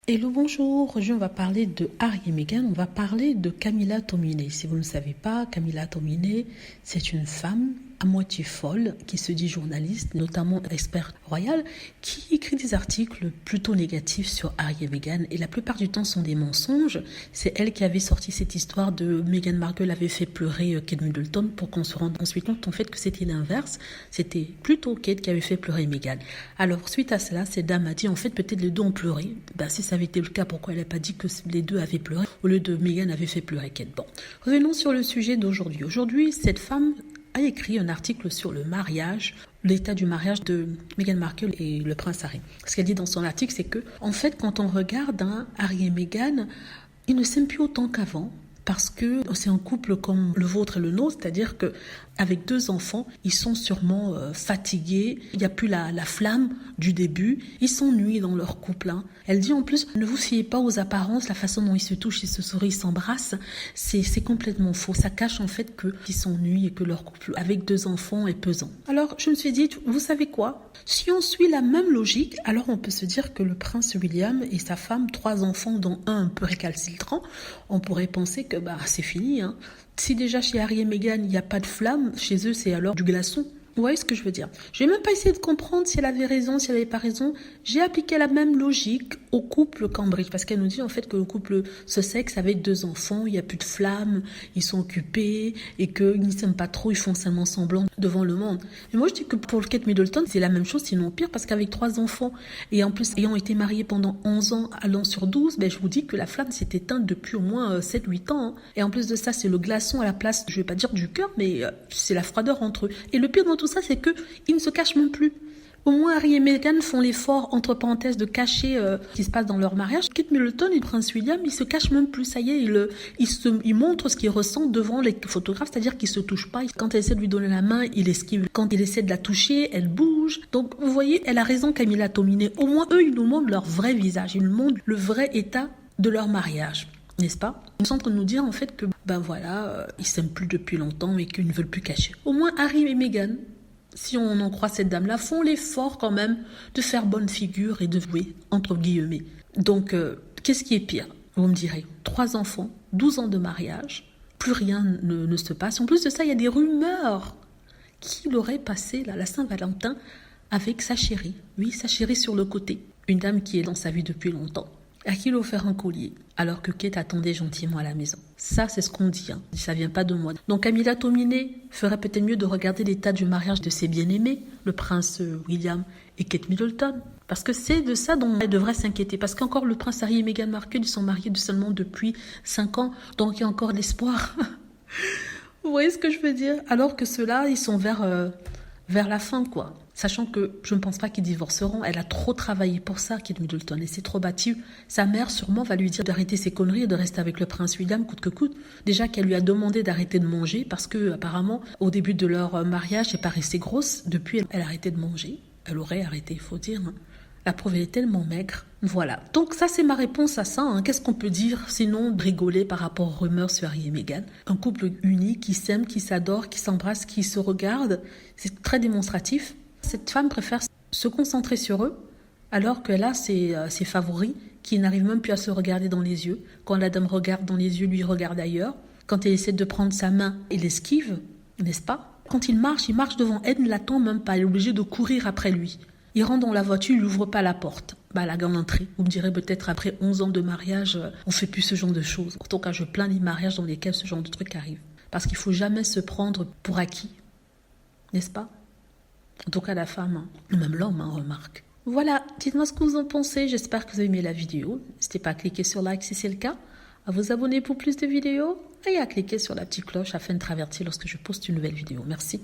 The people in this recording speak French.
Hello, bonjour. Aujourd'hui, on va parler de Harry et Meghan. On va parler de Camilla Tominey. Si vous ne savez pas, Camilla Tominey, c'est une femme à moitié folle qui se dit journaliste, notamment experte royale, qui écrit des articles plutôt négatifs sur Harry et Meghan. Et la plupart du temps sont des mensonges. C'est elle qui avait sorti cette histoire de Meghan Markle avait fait pleurer Kate Middleton pour qu'on se rende ensuite compte en fait que c'était l'inverse. C'était plutôt Kate qui avait fait pleurer Meghan. Alors, suite à cela, cette dame a dit en fait peut-être les deux ont pleuré. Si ça avait été le cas, pourquoi elle n'a pas dit que les deux avaient pleuré au lieu de Meghan avait fait pleurer Kate? Bon, revenons sur le sujet d'aujourd'hui. Aujourd'hui, cette femme a écrit un article sur le mariage, l'état du mariage de Meghan Markle et le prince Harry. Ce qu'elle dit dans son article, c'est que, en fait, quand on regarde Harry et Meghan, ils ne s'aiment plus autant qu'avant. Parce que c'est un couple comme le vôtre et le nôtre, c'est-à-dire que avec deux enfants, ils sont sûrement fatigués. Il n'y a plus la flamme du début. Ils s'ennuient dans leur couple. Elle dit en plus, ne vous fiez pas aux apparences, la façon dont ils se touchent, ils se sourient, ils s'embrassent. C'est complètement faux. Ça cache en fait qu'ils s'ennuient et que leur couple avec deux enfants est pesant. Alors je me suis dit, vous savez quoi? Si on suit la même logique, alors on peut se dire que le prince William et sa femme, 3 enfants dont un peu récalcitrant, on pourrait penser que c'est fini. Si déjà chez Harry et Meghan, il n'y a pas de flamme, chez eux, c'est alors du glaçon. Vous voyez ce que je veux dire? Je n'ai même pas essayé de comprendre si elle avait raison, si elle n'avait pas raison. J'ai appliqué la même logique au couple Cambridge, parce qu'elle nous dit en fait que le couple se sexe avec 2 enfants, il n'y a plus de flamme, ils sont occupés et qu'ils ne s'aiment pas trop, ils font seulement semblant devant le monde. Mais moi je dis que pour Kate Middleton, c'est la même chose, sinon pire, parce qu'avec 3 enfants et en plus ayant été mariés pendant 11 ans, allant sur 12, je vous dis que la flamme s'est éteinte depuis au moins 7-8 ans. Et en plus de ça, c'est le glaçon à la place, je ne vais pas dire du cœur, mais c'est la froideur entre eux. Et le pire dans tout ça, c'est qu'ils ne se cachent même plus. Au moins, Harry et Meghan font l'effort, entre parenthèses, de cacher ce qui se passe dans leur mariage. Kate Middleton et le prince William, ils se cachent même plus. Ça y est, ils montrent ce qu'ils ressentent devant les photographes, c'est-à-dire qu'ils se touchent pas. Quand elle essaie de lui donner la main, il esquive. Quand il essaie de la toucher, elle bouge. Donc, vous voyez, elle a raison, Camilla Tominey. Au moins, eux, ils nous montrent leur vrai visage. Ils nous montrent le vrai état de leur mariage. N'est-ce pas? Ils sont en train de nous dire en fait que, ils s'aiment plus depuis longtemps et qu'ils ne veulent plus cacher. Au moins, Harry et Meghan, si on en croit cette dame-là, font l'effort quand même de faire bonne figure et de jouer, entre guillemets. Donc, qu'est-ce qui est pire? Vous me direz, 3 enfants, 12 ans de mariage, plus rien ne se passe. En plus de ça, il y a des rumeurs qu'il aurait passé la Saint-Valentin avec sa chérie. Oui, sa chérie sur le côté. Une dame qui est dans sa vie depuis longtemps. À qui il a offert un collier, alors que Kate attendait gentiment à la maison. Ça, c'est ce qu'on dit, ça vient pas de moi. Donc Camilla Tominey ferait peut-être mieux de regarder l'état du mariage de ses bien-aimés, le prince William et Kate Middleton. Parce que c'est de ça dont elle devrait s'inquiéter. Parce qu'encore le prince Harry et Meghan Markle, ils sont mariés seulement depuis 5 ans, donc il y a encore l'espoir. Vous voyez ce que je veux dire? Alors que ceux-là, ils sont vers la fin, quoi. Sachant que je ne pense pas qu'ils divorceront. Elle a trop travaillé pour ça, Kate Middleton. Elle s'est trop battue. Sa mère, sûrement, va lui dire d'arrêter ses conneries et de rester avec le prince William coûte que coûte. Déjà qu'elle lui a demandé d'arrêter de manger parce que, apparemment, au début de leur mariage, elle paraissait grosse. Depuis, elle a arrêté de manger. Elle aurait arrêté, il faut dire. La preuve, elle est tellement maigre. Voilà. Donc ça, c'est ma réponse à ça. Qu'est-ce qu'on peut dire sinon de rigoler par rapport aux rumeurs sur Harry et Meghan? Un couple uni qui s'aime, qui s'adore, qui s'embrasse, qui se regarde. C'est très démonstratif. Cette femme préfère se concentrer sur eux alors qu'elle a ses favoris qui n'arrivent même plus à se regarder dans les yeux. Quand la dame regarde dans les yeux, lui regarde ailleurs. Quand elle essaie de prendre sa main, il esquive, n'est-ce pas? Quand il marche devant elle, ne l'attend même pas. Elle est obligée de courir après lui. Il rentre dans la voiture, il n'ouvre pas la porte. La galanterie. Vous me direz peut-être après 11 ans de mariage, on ne fait plus ce genre de choses. En tout cas, je plains les mariages dans lesquels ce genre de truc arrive. Parce qu'il ne faut jamais se prendre pour acquis. N'est-ce pas? En tout cas, la femme, même l'homme, remarque. Voilà, dites-moi ce que vous en pensez. J'espère que vous avez aimé la vidéo. N'hésitez pas à cliquer sur like si c'est le cas, à vous abonner pour plus de vidéos et à cliquer sur la petite cloche afin de être averti lorsque je poste une nouvelle vidéo. Merci.